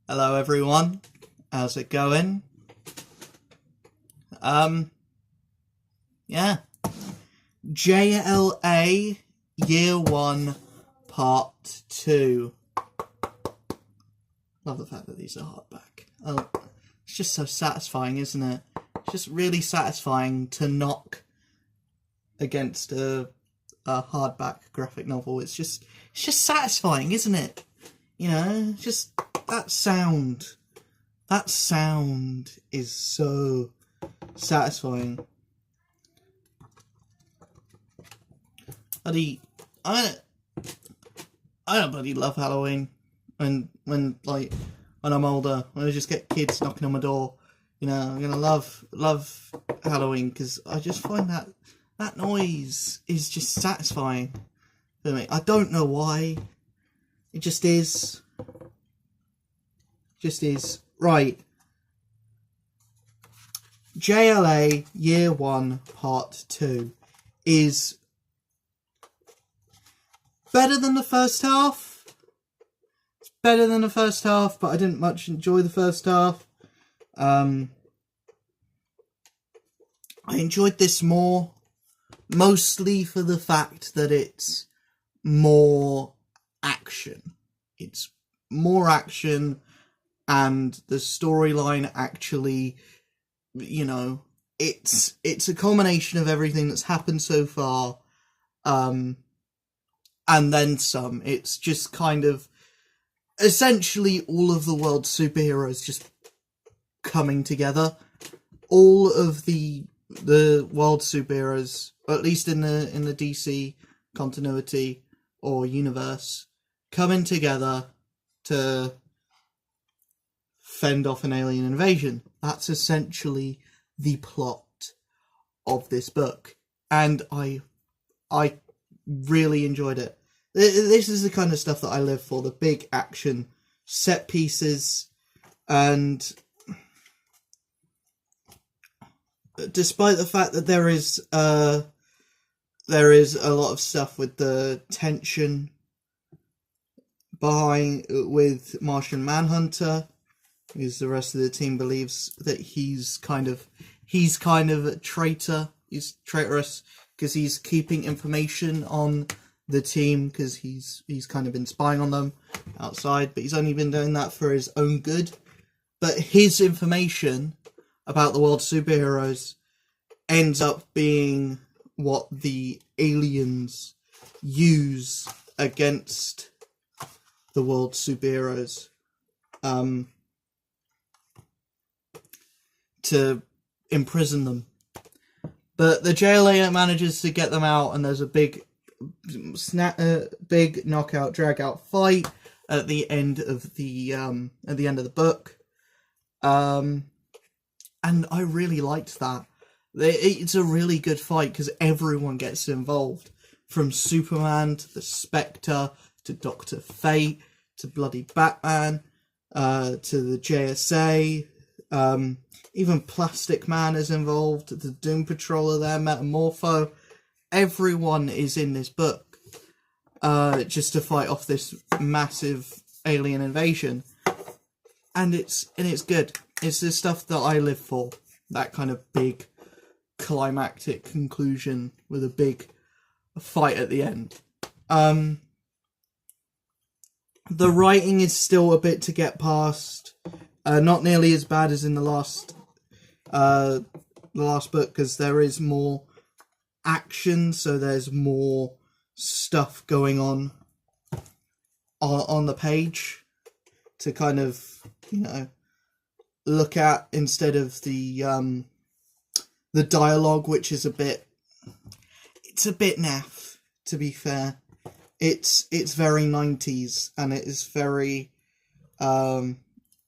Hello everyone, how's it going? Yeah, JLA Year 1 Part 2. Love the fact that these are hardback. Oh, it's just so satisfying, isn't it? It's just really satisfying to knock against a hardback graphic novel. It's just satisfying, isn't it? You know, just that sound. That sound is so satisfying. I don't bloody love Halloween. When I'm older, when I just get kids knocking on my door, you know, I'm gonna love Halloween because I just find that noise is just satisfying for me. I don't know why. It just is. Right. JLA Year 1 Part 2 is better than the first half. It's better than the first half, but I didn't much enjoy the first half. I enjoyed this more, mostly for the fact that it's more action. It's more action, and the storyline actually, you know, it's a culmination of everything that's happened so far, and then some. It's just kind of essentially all of the world's superheroes just coming together. All of the world's superheroes, or at least in the DC continuity or universe, coming together to fend off an alien invasion. That's essentially the plot of this book, and I really enjoyed it. This is the kind of stuff that I live for: the big action set pieces. And despite the fact that there is a lot of stuff with the tension behind with Martian Manhunter, because the rest of the team believes that he's kind of a traitor. He's traitorous because he's keeping information on the team because he's kind of been spying on them outside, but he's only been doing that for his own good. But his information about the world's superheroes ends up being what the aliens use against the world's superheroes, to imprison them. But the JLA manages to get them out, and there's a big knockout, drag out fight at the end of the book. And I really liked that. It's a really good fight because everyone gets involved, from Superman to the Spectre to Dr. Fate to bloody Batman, to the JSA. Even Plastic Man is involved, the Doom Patroller there, Metamorpho. Everyone is in this book, just to fight off this massive alien invasion. And it's good. It's the stuff that I live for. That kind of big climactic conclusion with a big fight at the end. The writing is still a bit to get past. Not nearly as bad as in the last book, because there is more action, so there's more stuff going on the page to kind of, you know, look at, instead of the dialogue, which is a bit naff, to be fair. It's very 90s, and it is very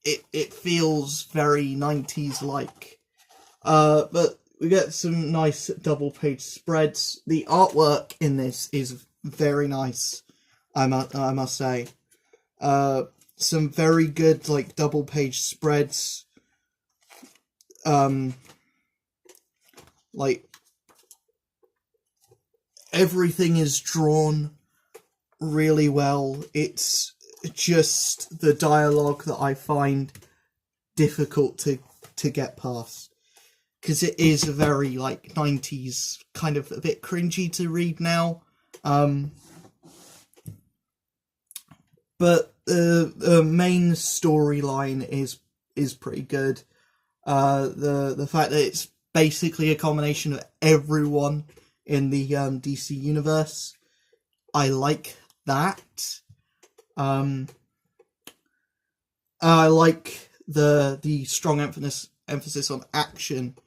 it feels very 90s like. But we get some nice double page spreads. The artwork in this is very nice, I must say. Some very good, like, double page spreads. Like, everything is drawn really well. It's just the dialogue that I find difficult to get past, because it is a very like 90s, kind of a bit cringy to read now. But the main storyline is pretty good. The fact that it's basically a combination of everyone in the DC universe, I like that. I like the strong emphasis on action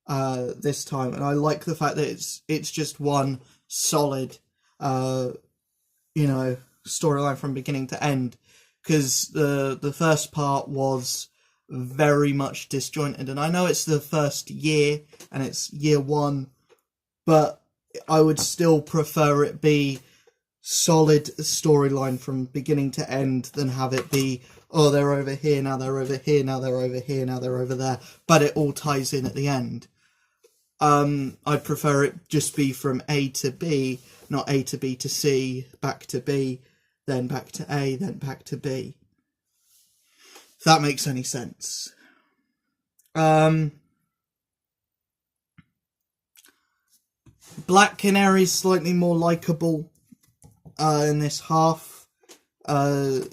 this time, and I like the fact that it's just one solid storyline from beginning to end, because the first part was very much disjointed, and I know it's the first year and it's year one, but I would still prefer it be solid storyline from beginning to end than have it be, oh, they're over here, now they're over here, now they're over here, now they're over there, but it all ties in at the end. I'd prefer it just be from A to B, not A to B to C, back to B, then back to A, then back to B. If that makes any sense. Black Canary's slightly more likeable in this half. I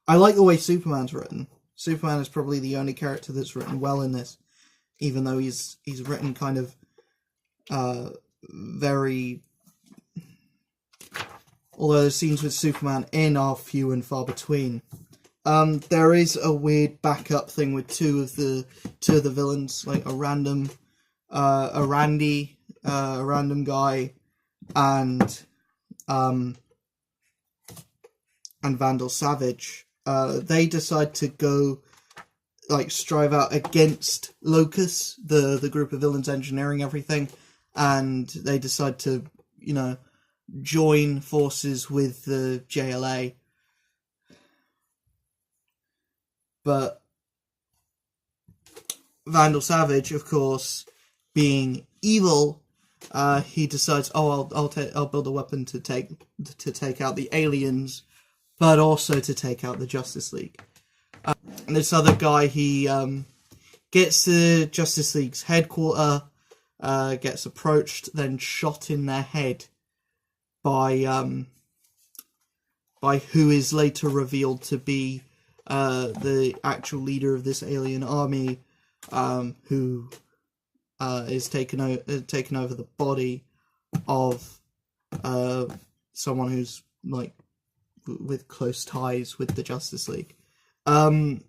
like the way Superman's written. Superman is probably the only character that's written well in this, even though he's written kind of very... Although the scenes with Superman in are few and far between. There is a weird backup thing with two of the villains, like a random guy, and Vandal Savage. They decide to go, like, strive out against Locus, the group of villains engineering everything, and they decide to, join forces with the JLA. But Vandal Savage, of course, being evil, he decides, I'll build a weapon to take out the aliens, but also to take out the Justice League. And this other guy, he gets to Justice League's headquarters, gets approached, then shot in their head by who is later revealed to be the actual leader of this alien army, who is taken over the body of someone who's like with close ties with the Justice League. There's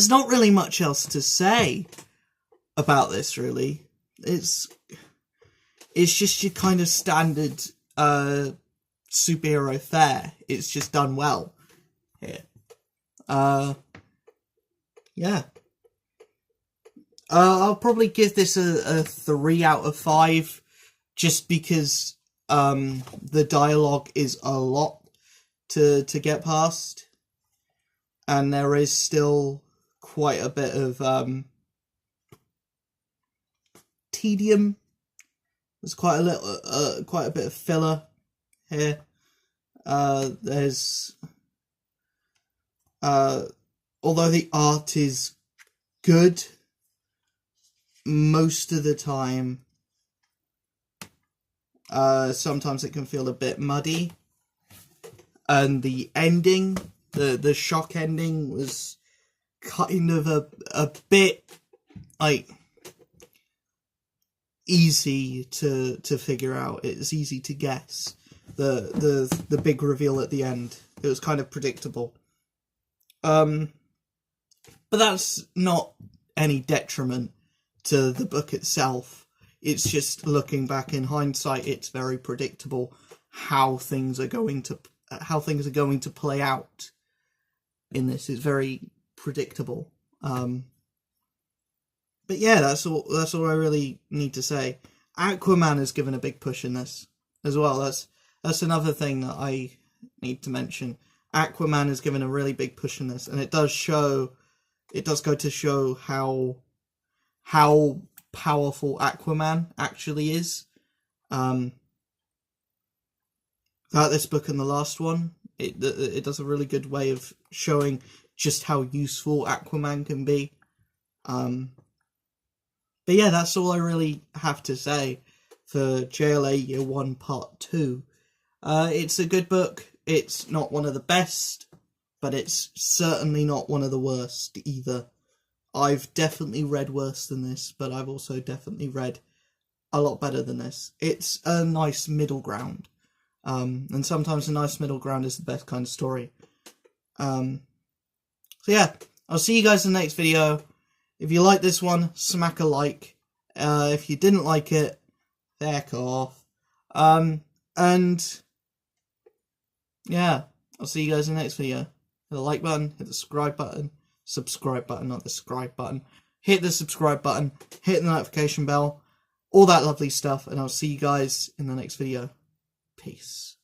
not really much else to say about this, really. It's just your kind of standard superhero fare. It's just done well here. Yeah. I'll probably give this a 3 out of 5, just because the dialogue is a lot to get past, and there is still quite a bit of tedium. There's quite a bit of filler here. There's although the art is good, most of the time, sometimes it can feel a bit muddy, and the ending, the shock ending, was kind of a bit like easy to figure out. It's easy to guess. The big reveal at the end, it was kind of predictable. But that's not any detriment to the book itself. It's just, looking back in hindsight, it's very predictable how things are going to play out in this. Is very predictable. But yeah, that's all I really need to say. Aquaman is given a big push in this as well. That's another thing that I need to mention. Aquaman is given a really big push in this, and it does go to show how powerful Aquaman actually is. Throughout this book and the last one, it does a really good way of showing just how useful Aquaman can be. But yeah, that's all I really have to say for JLA Year 1 Part 2. It's a good book. It's not one of the best, but it's certainly not one of the worst either. I've definitely read worse than this, but I've also definitely read a lot better than this. It's a nice middle ground. And sometimes a nice middle ground is the best kind of story. So yeah, I'll see you guys in the next video. If you like this one, smack a like. If you didn't like it, heck off. And yeah, I'll see you guys in the next video. Hit the like button, hit the subscribe button, not the subscribe button. Hit the subscribe button, hit the notification bell, all that lovely stuff, and I'll see you guys in the next video. Peace.